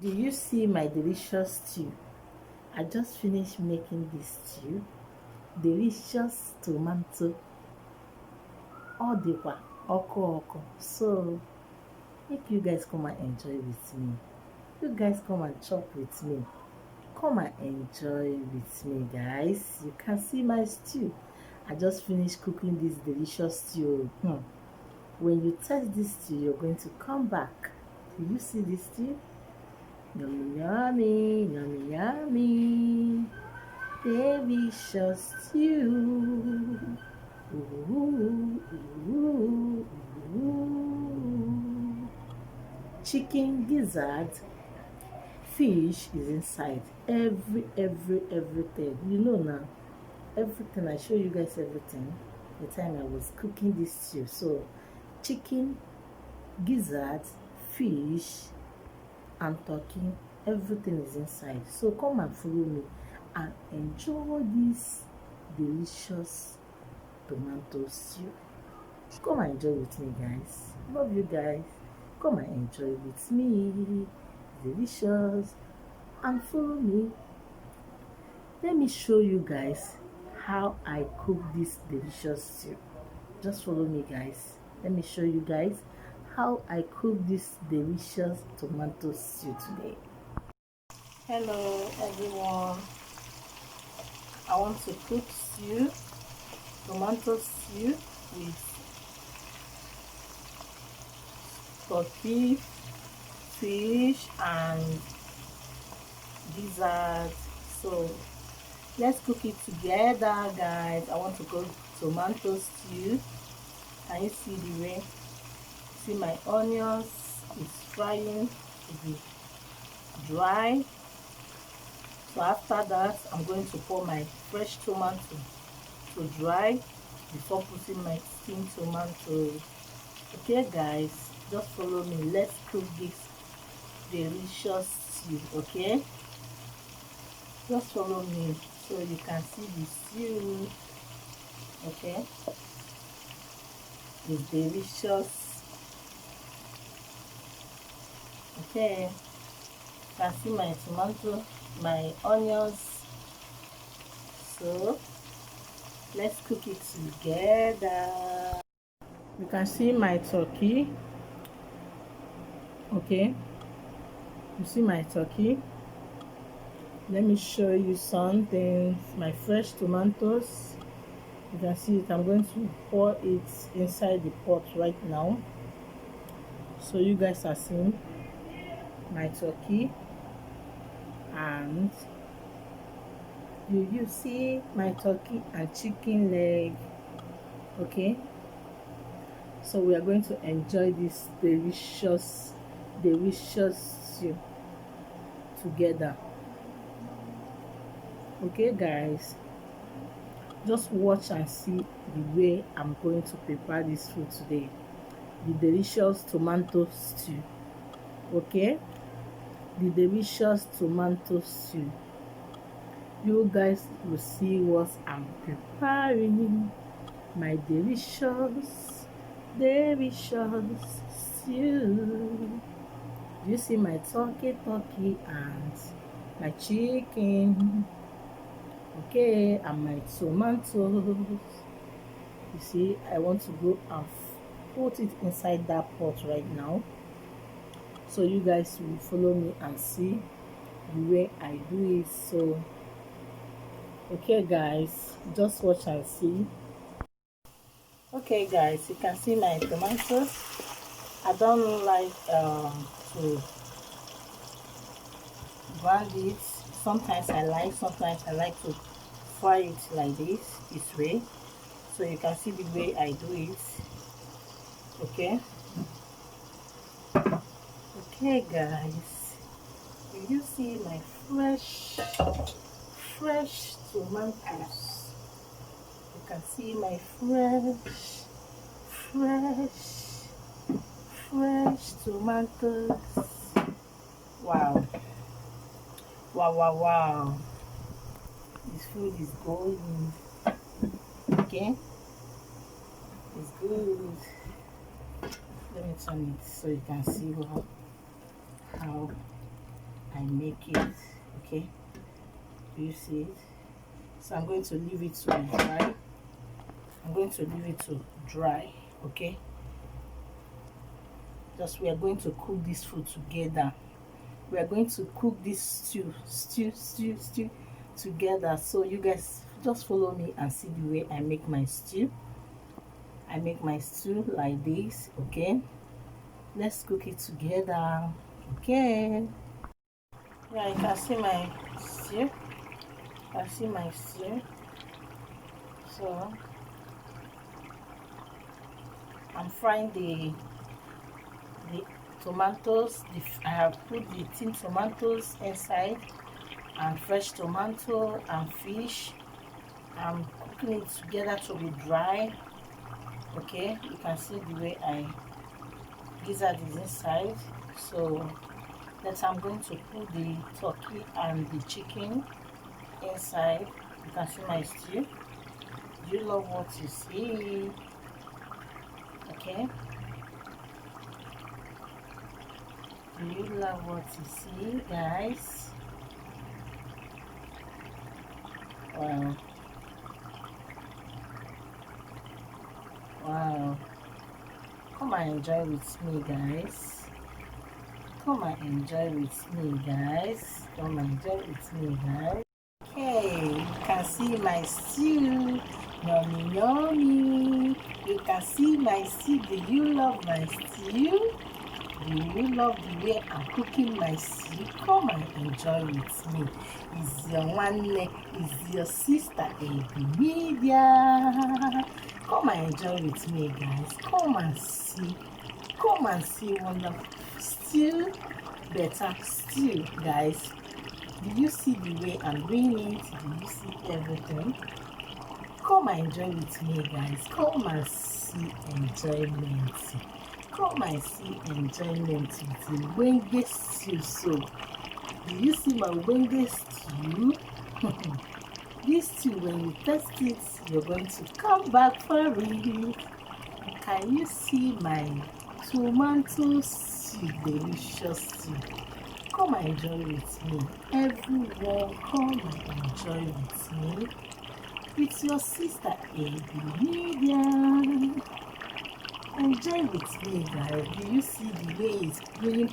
Do you see my delicious stew? I just finished making this stew. Delicious tomato. All the oko. So make you guys come and enjoy with me. You guys come and chop with me. Come and enjoy with me, guys. You can see my stew. I just finished cooking this delicious stew. When you taste this stew, you're going to come back. Do you see this stew? Yummy, yummy, yummy, yummy. Delicious stew. Ooh, ooh, ooh. Chicken gizzard. Fish is inside. Everything. You know now. Everything. I show you guys everything the time I was cooking this stew. So chicken, gizzard, fish, and turkey, everything is inside. So come and follow me and enjoy this delicious tomato stew. Come and enjoy with me, guys. Love you guys. Come and enjoy with me. Delicious. And follow me. Let me show you guys how I cook this delicious stew. Just follow me, guys. Let me show you guys how I cook this delicious tomato stew today. Hello everyone. I want to cook tomato stew with turkey, fish and gizzard. So let's cook it together, guys. I want to cook tomato stew. Can you see the way? See my onions is frying to be dry. So after that, I'm going to pour my fresh tomato to dry before putting my steamed tomato. Okay, guys, just follow me. Let's cook this delicious stew. Okay, just follow me so you can see the stew. Okay, it's delicious. Okay, you can see my tomato, my onions. So let's cook it together. You can see my turkey. Okay, you see my turkey. Let me show you something. My fresh tomatoes. You can see it. I'm going to pour it inside the pot right now, so you guys are seeing my turkey. And you see my turkey and chicken leg. Okay, so we are going to enjoy this delicious stew together. Okay, guys, just watch and see the way I'm going to prepare this food today, the delicious tomato stew. Okay, the delicious tomato stew. You guys will see what I'm preparing. My delicious stew. You see my turkey and my chicken. Okay, and my tomatoes. You see, I want to go and put it inside that pot right now, so you guys will follow me and see the way I do it. So okay, guys, just watch and see. Okay, guys, you can see my tomatoes. I don't like to grind it. Sometimes I like to fry it like this way, so you can see the way I do it. Okay, guys, will you see my fresh tomatoes? You can see my fresh tomatoes. Wow, this food is golden. Okay, it's good. Let me turn it so you can see how make it. Okay, do you see it? So I'm going to leave it to dry. I'm going to leave it to dry. Okay, just we are going to cook this food together. We are going to cook this stew together. So you guys just follow me and see the way I make my stew. I make my stew like this. Okay, let's cook it together. Okay, yeah, you can see my stew. So I'm frying the tomatoes. I have put the tin tomatoes inside, and fresh tomato and fish. I'm cooking it together to be dry. Okay, you can see the way gizzard is inside. So next I'm going to put the turkey and the chicken inside. You can see my stew. Do you love what you see? Okay, do you love what you see, guys? Wow, wow, come and enjoy with me, guys. Come and enjoy with me, guys. Come and enjoy with me, guys. Okay, you can see my stew. Yummy, yummy. You can see my stew. Do you love my stew? Do you love the way I'm cooking my stew? Come and enjoy with me. Is your one leg, is your sister a media? Come and enjoy with me, guys. Come and see. Come and see wonderful stew, better stew, guys. Do you see the way I'm doing it? Do you see everything? Come and enjoy with me, guys. Come and see enjoyment. Come and see enjoyment with the wenge stew. So, do you see my wenge stew? This stew, when you taste it, you're going to come back for it. Can you see my tomato stew? Delicious stew. Come and enjoy with me. Everyone, come and enjoy with me. It's your sister, Ndamanerealine. Enjoy with me, guys. Do you see the way it's doing?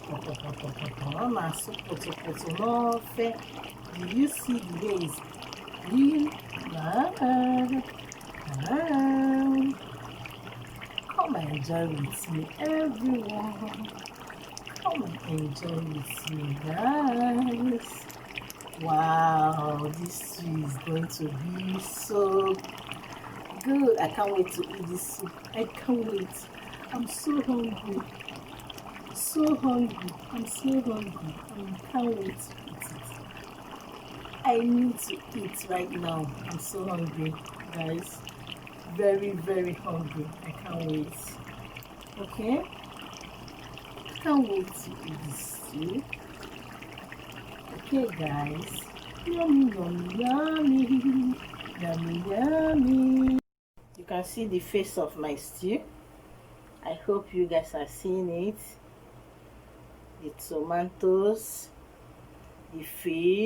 Do you see the way it's doing? Come and enjoy with me, everyone. Come and enjoy with me, guys. Wow, this stew is going to be so good. I can't wait to eat this soup. I can't wait. I'm so hungry. So hungry. I'm so hungry. I can't wait to eat it. I need to eat right now. I'm so hungry, guys. Very, very hungry. I can't wait. Okay? I can't wait to eat this stew. Okay, guys. Yummy, yummy, yummy. Yummy, yummy. You can see the face of my stew. I hope you guys are seeing it. The tomatoes, the fish.